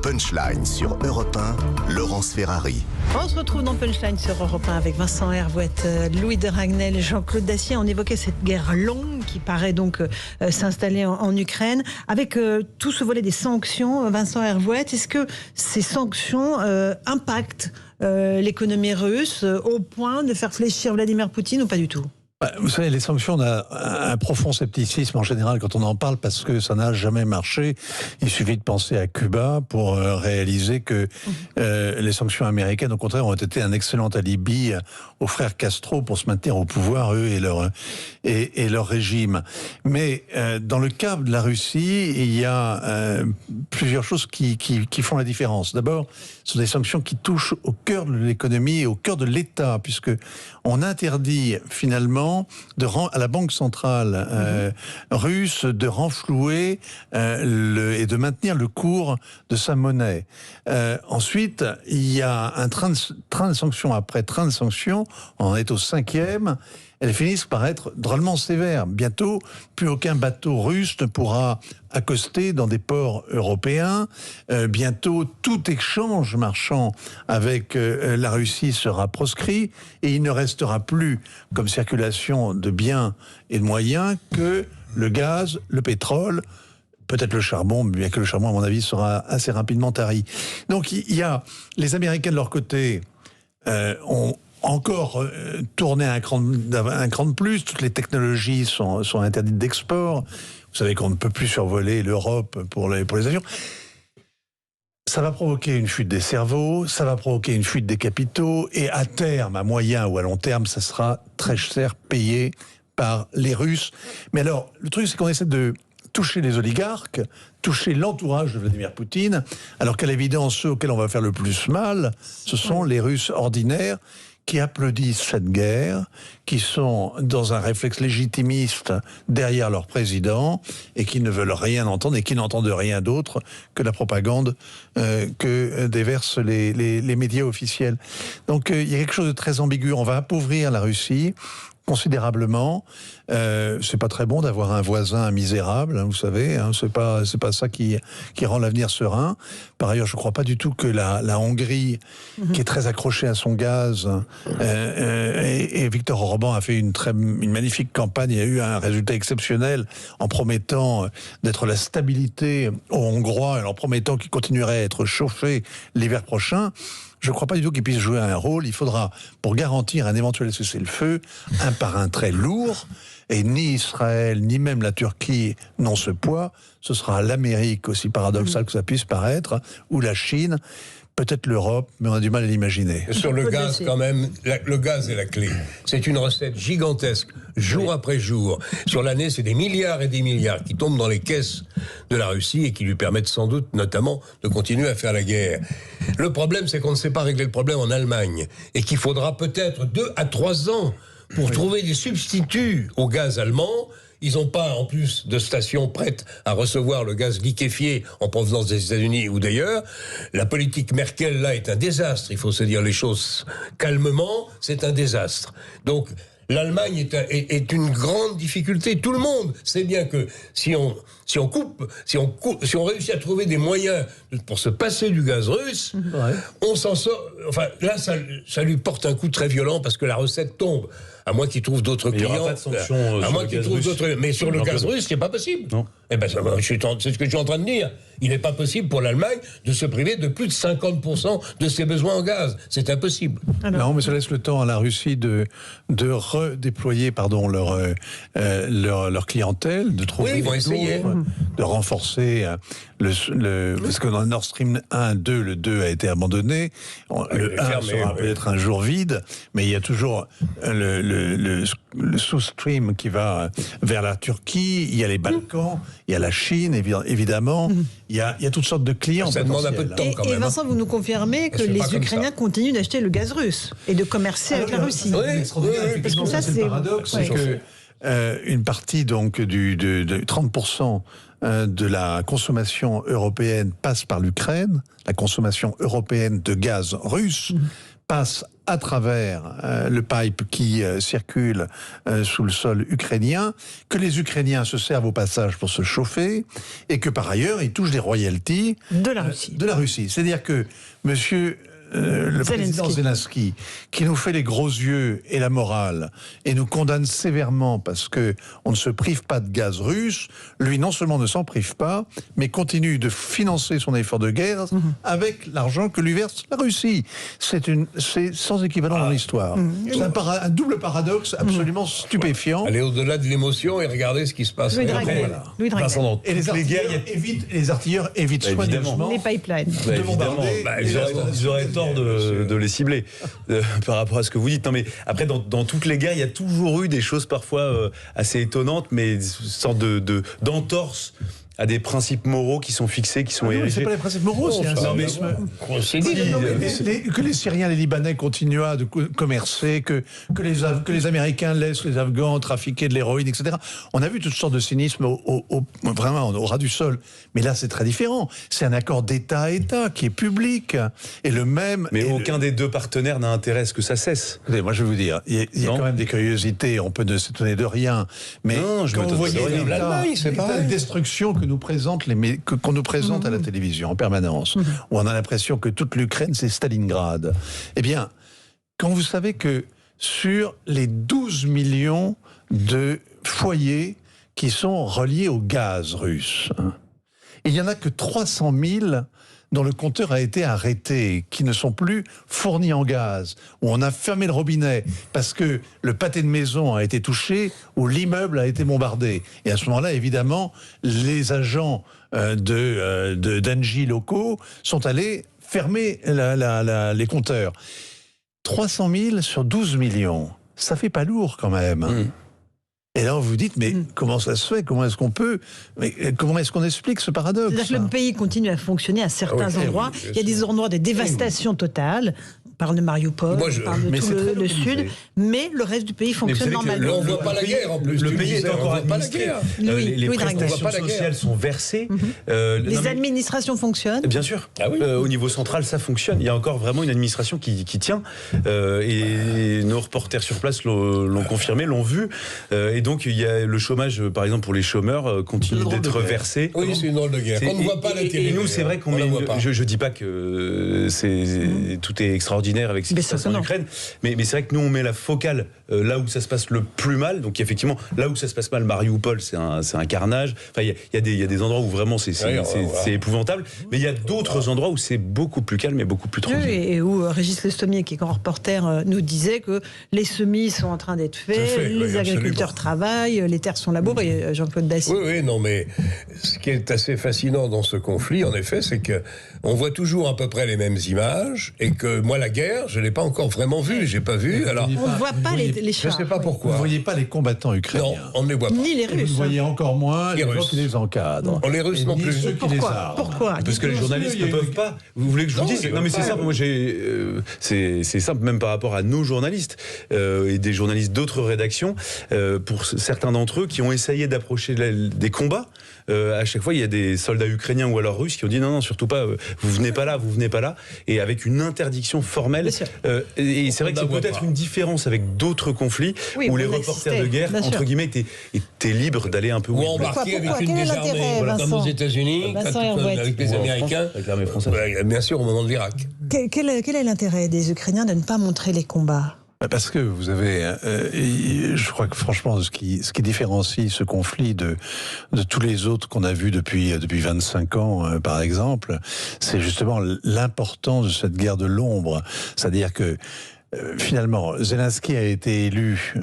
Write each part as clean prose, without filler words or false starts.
Punchline sur Europe 1, Laurence Ferrari. On se retrouve dans Punchline sur Europe 1 avec Vincent Hervouette, Louis de Ragnel, Jean-Claude Dacier. On évoquait cette guerre longue qui paraît donc s'installer en Ukraine. Avec tout ce volet des sanctions, Vincent Hervouette, est-ce que ces sanctions impactent l'économie russe au point de faire fléchir Vladimir Poutine ou pas du tout ? Vous savez, les sanctions, on a un profond scepticisme en général quand on en parle parce que ça n'a jamais marché. Il suffit de penser à Cuba pour réaliser que les sanctions américaines, au contraire, ont été un excellent alibi aux frères Castro pour se maintenir au pouvoir, eux et leur régime. Mais dans le cas de la Russie, il y a plusieurs choses qui font la différence. D'abord, ce sont des sanctions qui touchent au cœur de l'économie et au cœur de l'État, puisque on interdit finalement à la banque centrale russe de renflouer et de maintenir le cours de sa monnaie. Ensuite, il y a un train de sanctions après train de sanctions. On en est au 5e. Elles finissent par être drôlement sévères. Bientôt, plus aucun bateau russe ne pourra accoster dans des ports européens. Bientôt, tout échange marchand avec la Russie sera proscrit et il ne restera plus comme circulation de biens et de moyens que le gaz, le pétrole, peut-être le charbon, bien que le charbon, à mon avis, sera assez rapidement tari. Donc, il y a les Américains de leur côté ont encore tourné un cran de plus. Toutes les technologies sont interdites d'export. Vous savez qu'on ne peut plus survoler l'Europe pour les avions. Ça va provoquer une fuite des cerveaux, ça va provoquer une fuite des capitaux, et à terme, à moyen ou à long terme, ça sera très cher payé par les Russes. Mais alors, le truc, c'est qu'on essaie de toucher les oligarques, toucher l'entourage de Vladimir Poutine, alors qu'à l'évidence, ceux auxquels on va faire le plus mal, ce sont les Russes ordinaires, qui applaudissent cette guerre, qui sont dans un réflexe légitimiste derrière leur président et qui ne veulent rien entendre et qui n'entendent rien d'autre que la propagande que déversent les médias officiels. Donc il y a quelque chose de très ambigu. On va appauvrir la Russie considérablement. C'est pas très bon d'avoir un voisin misérable, vous savez. C'est pas ça qui rend l'avenir serein. Par ailleurs, je crois pas du tout que la Hongrie, qui est très accrochée à son gaz, et Viktor Orban a fait une magnifique campagne. Il y a eu un résultat exceptionnel en promettant d'être la stabilité aux Hongrois et en promettant qu'il continuerait à être chauffé l'hiver prochain. Je ne crois pas du tout qu'il puisse jouer un rôle. Il faudra, pour garantir un éventuel cessez-le-feu, un parrain très lourd. Et ni Israël, ni même la Turquie n'ont ce poids. Ce sera l'Amérique, aussi paradoxal que ça puisse paraître, ou la Chine, peut-être l'Europe, mais on a du mal à l'imaginer. Sur le gaz, quand même, le gaz est la clé. C'est une recette gigantesque, jour après jour. Sur l'année, c'est des milliards et des milliards qui tombent dans les caisses de la Russie et qui lui permettent sans doute, notamment, de continuer à faire la guerre. Le problème, c'est qu'on ne sait pas régler le problème en Allemagne et qu'il faudra peut-être 2 à 3 ans pour trouver des substituts au gaz allemand. Ils n'ont pas, en plus, de stations prêtes à recevoir le gaz liquéfié en provenance des États-Unis ou d'ailleurs. La politique Merkel, là, est un désastre. Il faut se dire les choses calmement. C'est un désastre. Donc, l'Allemagne est une grande difficulté. Tout le monde sait bien que si on réussit à trouver des moyens pour se passer du gaz russe, on s'en sort. Enfin, là, ça lui porte un coup très violent parce que la recette tombe. À moins qu'ils trouvent d'autres clients. Il n'y aura pas de sanctions à moins qu'ils trouvent d'autres. Mais sur le gaz russe, c'est pas possible. Non. Eh ben, c'est ce que je suis en train de dire. Il n'est pas possible pour l'Allemagne de se priver de plus de 50% de ses besoins en gaz. C'est impossible. Non, mais ça laisse le temps à la Russie de redéployer, leur clientèle, de trouver ils vont essayer. De renforcer parce que dans le Nord Stream 1, 2, le 2 a été abandonné. Le 1 sera peut-être un jour vide, mais il y a toujours le South Stream qui va vers la Turquie, il y a les Balkans, il y a la Chine, évidemment, il y a toutes sortes de clients. Ça demande un peu de temps quand même. Et Vincent, vous nous confirmez que les Ukrainiens continuent d'acheter le gaz russe et de commercer avec la Russie. Oui, parce que ça, c'est le paradoxe, c'est que une partie donc de 30% de la consommation européenne passe par l'Ukraine, la consommation européenne de gaz russe passe à travers le pipe qui circule sous le sol ukrainien, que les Ukrainiens se servent au passage pour se chauffer, et que par ailleurs, ils touchent des royalties de la Russie. De la Russie. C'est-à-dire que monsieur le président Zelensky, qui nous fait les gros yeux et la morale, et nous condamne sévèrement parce que on ne se prive pas de gaz russe, lui non seulement ne s'en prive pas, mais continue de financer son effort de guerre avec l'argent que lui verse la Russie. C'est sans équivalent dans l'histoire. C'est un double paradoxe absolument stupéfiant. Allez au-delà de l'émotion et regardez ce qui se passe. Louis Dragnel. Et les artilleurs évitent soigneusement les pipelines. Bah, évidemment. Ils auraient tort de les cibler par rapport à ce que vous dites. Non, mais après, dans toutes les guerres, il y a toujours eu des choses parfois assez étonnantes, mais une sorte d'entorse à des principes moraux qui sont fixés, qui sont érigés. C'est pas les principes moraux, c'est un cynisme. Que les Syriens, les Libanais continuent à commercer, que les Américains laissent les Afghans trafiquer de l'héroïne, etc. On a vu toutes sortes de cynisme vraiment au ras du sol. Mais là, c'est très différent. C'est un accord d'État à État qui est public. Et le même. Mais aucun des deux partenaires n'a intérêt à ce que ça cesse. Écoutez, moi, je vais vous dire, il y a quand même des curiosités. On peut ne s'étonner de rien. Mais quand vous voyez la destruction qu'on nous présente à la télévision en permanence, où on a l'impression que toute l'Ukraine c'est Stalingrad. Eh bien, quand vous savez que sur les 12 millions de foyers qui sont reliés au gaz russe, il n'y en a que 300 000 dont le compteur a été arrêté, qui ne sont plus fournis en gaz, où on a fermé le robinet parce que le pâté de maison a été touché, ou l'immeuble a été bombardé. Et à ce moment-là, évidemment, les agents d'Engie locaux sont allés fermer les compteurs. 300 000 sur 12 millions, ça fait pas lourd quand même. Et là, vous vous dites, mais comment ça se fait? Comment est-ce qu'on peut? Mais comment est-ce qu'on explique ce paradoxe? C'est-à-dire que le pays continue à fonctionner à certains endroits. Il y a des endroits de dévastation totale. On parle de Mariupol, on parle de tout le sud, mais le reste du pays fonctionne normalement. On ne voit pas la guerre en plus. Le pays est encore administré. Les prestations sociales sont versées. Les administrations fonctionnent. Bien sûr. Au niveau central, ça fonctionne. Il y a encore vraiment une administration qui tient. Et nos reporters sur place l'ont confirmé, l'ont vu. Et donc, il y a le chômage, par exemple, pour les chômeurs, continue d'être versé. Oui, c'est une drôle de guerre. On ne voit pas la télé. Et nous, c'est vrai qu'on met. Je ne dis pas que tout est extraordinaire avec ce qui se passe en Ukraine, mais c'est vrai que nous, on met la focale là où ça se passe le plus mal. Donc, effectivement, là où ça se passe mal, Mariupol, c'est un carnage. Enfin, il y a des endroits où vraiment c'est épouvantable. Mais il y a d'autres endroits où c'est beaucoup plus calme et beaucoup plus tranquille. Et où Régis Lestaumier, qui est grand reporter, nous disait que les semis sont en train d'être faits, les agriculteurs travaillent, les terres sont labourées, Jean-Claude Dacier. Oui, non, mais ce qui est assez fascinant dans ce conflit, en effet, c'est que on voit toujours à peu près les mêmes images, et que moi, la guerre, je ne l'ai pas encore vraiment vue. J'ai pas vu. Alors, on ne voit pas les chars. Je ne sais pas pourquoi. Vous ne voyez pas les combattants ukrainiens. Non, on ne les voit pas. Ni les Russes. Vous voyez encore moins les Russes qui les encadrent. Les Russes non plus. Ceux qui les arment. Pourquoi? Parce que les journalistes ne peuvent pas. Vous voulez que je vous dise? Non, mais c'est simple. Moi, c'est simple, même par rapport à nos journalistes et des journalistes d'autres rédactions. Pour certains d'entre eux qui ont essayé d'approcher des combats, à chaque fois, il y a des soldats ukrainiens ou alors russes qui ont dit non, surtout pas. Vous venez pas là, et avec une interdiction formelle. Et c'est vrai que c'est peut-être une différence avec d'autres conflits où les reporters de guerre, entre guillemets, étaient libres d'aller un peu ou embarqués avec une des armées, comme aux États-Unis, avec les Américains, avec l'armée française. Bien sûr, au moment de l'Irak. Quel est l'intérêt des Ukrainiens de ne pas montrer les combats? Parce que vous avez, je crois que franchement, ce qui différencie ce conflit de tous les autres qu'on a vus depuis 25 ans, par exemple, c'est justement l'importance de cette guerre de l'ombre. C'est-à-dire que finalement, Zelensky a été élu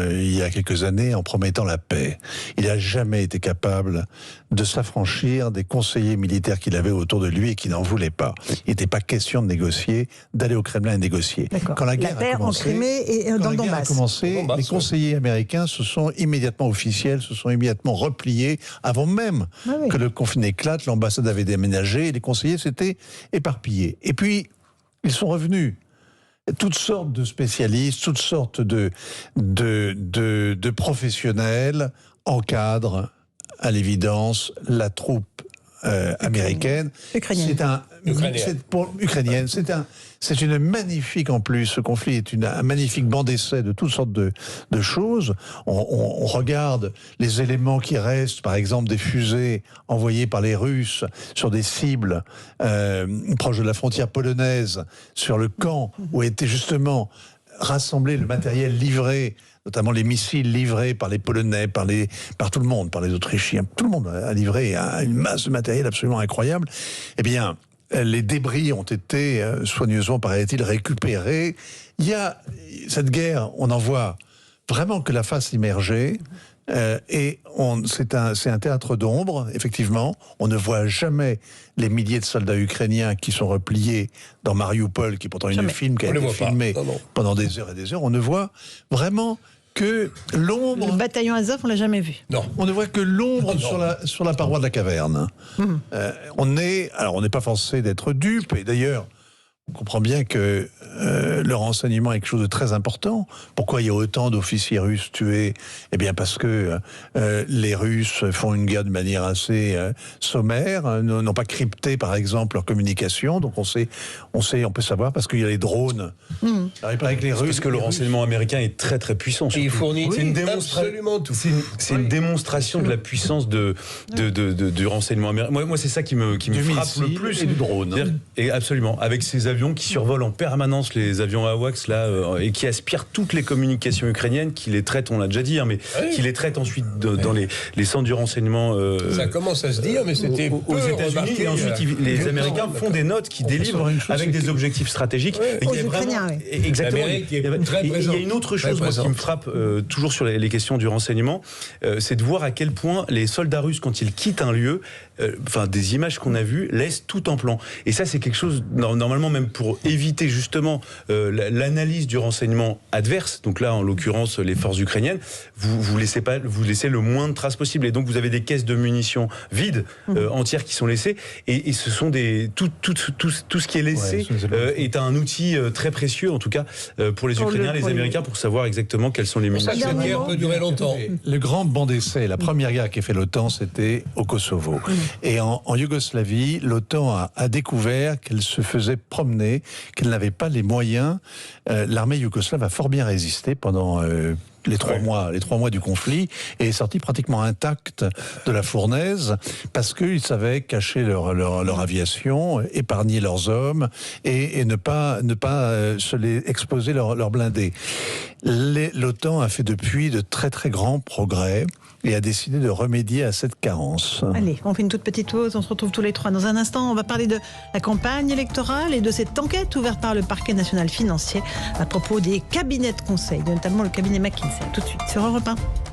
il y a quelques années en promettant la paix. Il n'a jamais été capable de s'affranchir des conseillers militaires qu'il avait autour de lui et qui n'en voulaient pas. Il n'était pas question de négocier, d'aller au Kremlin et négocier. Quand la guerre a commencé, en Crimée et dans le Donbass. Les conseillers américains se sont immédiatement repliés avant même que le conflit éclate. L'ambassade avait déménagé et les conseillers s'étaient éparpillés. Et puis, ils sont revenus. Toutes sortes de spécialistes, toutes sortes de professionnels encadrent, à l'évidence, la troupe américaine. Ukrainienne. Ukrainienne. C'est une magnifique, en plus, ce conflit est un magnifique banc d'essai de toutes sortes de choses. On regarde les éléments qui restent, par exemple des fusées envoyées par les Russes sur des cibles proches de la frontière polonaise, sur le camp où était justement rassemblé le matériel livré, notamment les missiles livrés par les Polonais, par tout le monde, par les Autrichiens. Tout le monde a livré une masse de matériel absolument incroyable. Eh bien, les débris ont été soigneusement, paraît-il, récupérés. Il y a cette guerre, on en voit vraiment que la face immergée. C'est un théâtre d'ombre, effectivement. On ne voit jamais les milliers de soldats ukrainiens qui sont repliés dans Mariupol, qui est pourtant une film qui a été filmée pendant des heures et des heures. On ne voit vraiment que l'ombre... Le bataillon Azov, on l'a jamais vu. Non. On ne voit que l'ombre sur la paroi de la caverne. On n'est pas forcé d'être dupe, et d'ailleurs... On comprend bien que le renseignement est quelque chose de très important. Pourquoi il y a autant d'officiers russes tués? Eh bien parce que les Russes font une guerre de manière assez sommaire, n'ont pas crypté par exemple leur communication. Donc on peut savoir parce qu'il y a les drones. Alors, il paraît que les Russes, parce que le renseignement américain est très très puissant. Et il fournit absolument tout. C'est une démonstration de la puissance du renseignement américain. Moi c'est ça qui me frappe le plus. Et du drone. Et absolument. Avec ces avions qui survolent en permanence, les avions AWACS là, et qui aspirent toutes les communications ukrainiennes, qui les traitent, on l'a déjà dit, hein, mais qui les traitent ensuite dans les centres du renseignement. Ça commence à se dire, mais c'était aux États-Unis, et ensuite les Américains font des notes qui délivrent avec des objectifs stratégiques. Il y a vraiment, exactement. Il y a une autre chose qui me frappe toujours sur les questions du renseignement, c'est de voir à quel point les soldats russes, quand ils quittent un lieu, des images qu'on a vues, laissent tout en plan. Et ça, c'est quelque chose, normalement, même pour éviter justement l'analyse du renseignement adverse, donc là, en l'occurrence, les forces ukrainiennes, vous laissez le moins de traces possible. Et donc, vous avez des caisses de munitions vides, entières, qui sont laissées. Et ce sont tout ce qui est laissé est un outil très précieux, en tout cas, pour les Ukrainiens, les Américains, pour savoir exactement quelles sont les munitions. Cette guerre peut durer longtemps. Le grand banc d'essai, la première guerre qu'a fait l'OTAN, c'était au Kosovo. Et en Yougoslavie, l'OTAN a découvert qu'elle se faisait promener, qu'elle n'avait pas les moyens. L'armée yougoslave a fort bien résisté pendant les 3 mois du conflit, et est sortie pratiquement intacte de la fournaise parce qu'ils savaient cacher leur aviation, épargner leurs hommes et ne pas se les exposer leurs blindés. L'OTAN a fait depuis de très très grands progrès et a décidé de remédier à cette carence. Allez, on fait une toute petite pause, on se retrouve tous les trois dans un instant. On va parler de la campagne électorale et de cette enquête ouverte par le parquet national financier à propos des cabinets de conseil, notamment le cabinet McKinsey. Tout de suite sur Europe 1.